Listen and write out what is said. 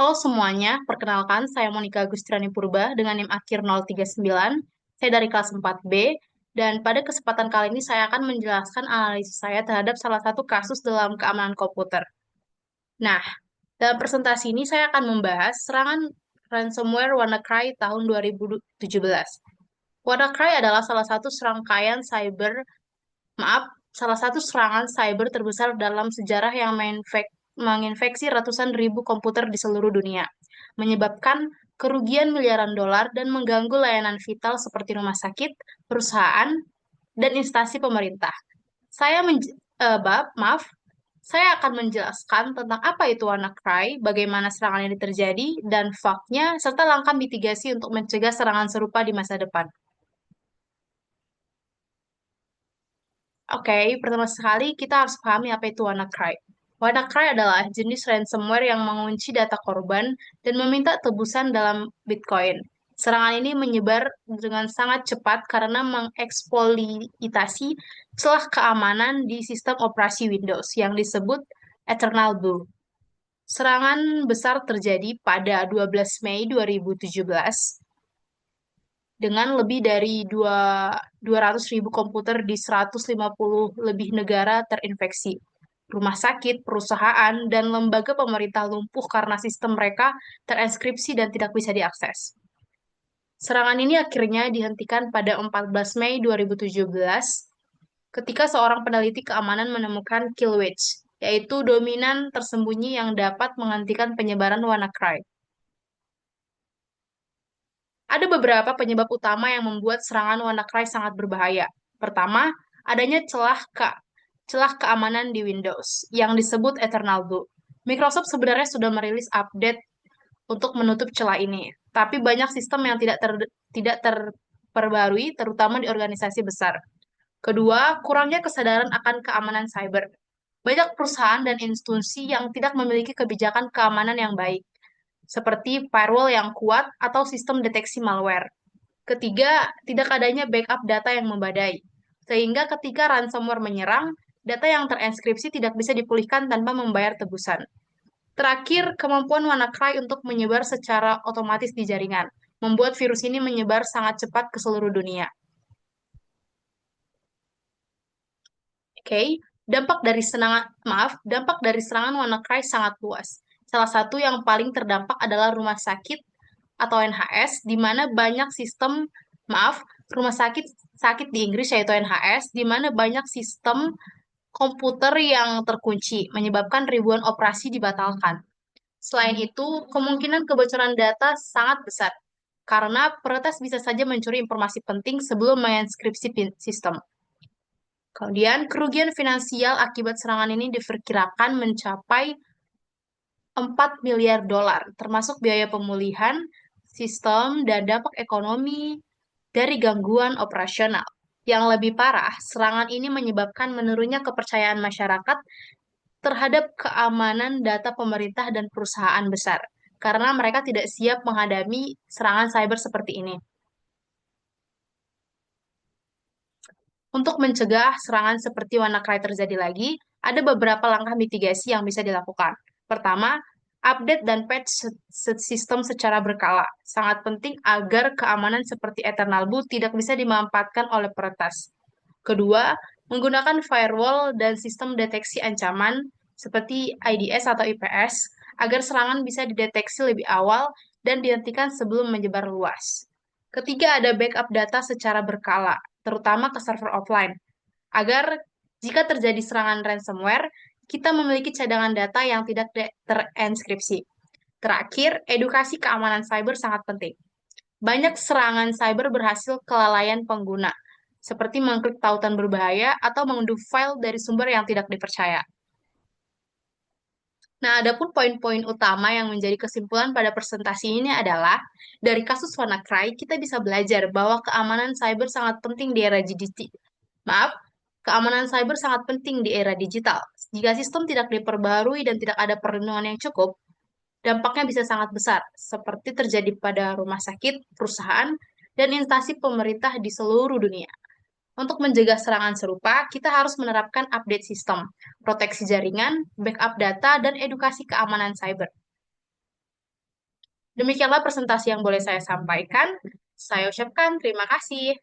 Halo semuanya, perkenalkan saya Monika Agustiani Purba dengan NIM akhir 039. Saya dari kelas 4B dan pada kesempatan kali ini saya akan menjelaskan analisis saya terhadap salah satu kasus dalam keamanan komputer. Nah, dalam presentasi ini saya akan membahas serangan ransomware WannaCry tahun 2017. WannaCry adalah salah satu serangan cyber terbesar dalam sejarah yang menginfeksi ratusan ribu komputer di seluruh dunia, menyebabkan kerugian miliaran dolar dan mengganggu layanan vital seperti rumah sakit, perusahaan, dan instansi pemerintah. Saya menj- Maaf, saya akan menjelaskan tentang apa itu WannaCry, bagaimana serangan ini terjadi, dan faktanya, serta langkah mitigasi untuk mencegah serangan serupa di masa depan. Oke, pertama sekali kita harus pahami apa itu WannaCry. WannaCry adalah jenis ransomware yang mengunci data korban dan meminta tebusan dalam Bitcoin. Serangan ini menyebar dengan sangat cepat karena mengeksploitasi celah keamanan di sistem operasi Windows yang disebut Eternal Blue. Serangan besar terjadi pada 12 Mei 2017 dengan lebih dari 200 ribu komputer di 150 lebih negara terinfeksi. Rumah sakit, perusahaan, dan lembaga pemerintah lumpuh karena sistem mereka terenkripsi dan tidak bisa diakses. Serangan ini akhirnya dihentikan pada 14 Mei 2017 ketika seorang peneliti keamanan menemukan Killwitch, yaitu dominan tersembunyi yang dapat menghentikan penyebaran WannaCry. Ada beberapa penyebab utama yang membuat serangan WannaCry sangat berbahaya. Pertama, adanya celah keamanan di Windows yang disebut Eternal Blue. Microsoft sebenarnya sudah merilis update untuk menutup celah ini, tapi banyak sistem yang tidak terperbarui, terutama di organisasi besar. Kedua, kurangnya kesadaran akan keamanan cyber. Banyak perusahaan dan institusi yang tidak memiliki kebijakan keamanan yang baik, seperti firewall yang kuat atau sistem deteksi malware. Ketiga, tidak adanya backup data yang memadai, sehingga ketika ransomware menyerang, data yang terenkripsi tidak bisa dipulihkan tanpa membayar tebusan. Terakhir, kemampuan WannaCry untuk menyebar secara otomatis di jaringan, membuat virus ini menyebar sangat cepat ke seluruh dunia. Oke, dampak dari serangan WannaCry sangat luas. Salah satu yang paling terdampak adalah rumah sakit atau NHS, di mana banyak sistem, maaf, rumah sakit sakit di Inggris yaitu NHS, di mana banyak sistem komputer yang terkunci, menyebabkan ribuan operasi dibatalkan. Selain itu, kemungkinan kebocoran data sangat besar, karena peretas bisa saja mencuri informasi penting sebelum menginskripsi sistem. Kemudian, kerugian finansial akibat serangan ini diperkirakan mencapai 4 miliar dolar, termasuk biaya pemulihan sistem dan dampak ekonomi dari gangguan operasional. Yang lebih parah, serangan ini menyebabkan menurunnya kepercayaan masyarakat terhadap keamanan data pemerintah dan perusahaan besar, karena mereka tidak siap menghadapi serangan cyber seperti ini. Untuk mencegah serangan seperti WannaCry terjadi lagi, ada beberapa langkah mitigasi yang bisa dilakukan. Pertama, update dan patch sistem secara berkala. Sangat penting agar keamanan seperti Eternal Blue tidak bisa dimanfaatkan oleh peretas. Kedua, menggunakan firewall dan sistem deteksi ancaman seperti IDS atau IPS agar serangan bisa dideteksi lebih awal dan dihentikan sebelum menyebar luas. Ketiga, ada backup data secara berkala, terutama ke server offline, agar jika terjadi serangan ransomware, kita memiliki cadangan data yang tidak terenkripsi. Terakhir, edukasi keamanan cyber sangat penting. Banyak serangan cyber berhasil kelalaian pengguna, seperti mengklik tautan berbahaya atau mengunduh file dari sumber yang tidak dipercaya. Nah, adapun poin-poin utama yang menjadi kesimpulan pada presentasi ini adalah, dari kasus WannaCry, kita bisa belajar bahwa keamanan cyber sangat penting di era digital. Maaf, keamanan cyber sangat penting di era digital. Jika sistem tidak diperbarui dan tidak ada perlindungan yang cukup, dampaknya bisa sangat besar, seperti terjadi pada rumah sakit, perusahaan, dan instansi pemerintah di seluruh dunia. Untuk mencegah serangan serupa, kita harus menerapkan update sistem, proteksi jaringan, backup data, dan edukasi keamanan cyber. Demikianlah presentasi yang boleh saya sampaikan. Saya ucapkan terima kasih.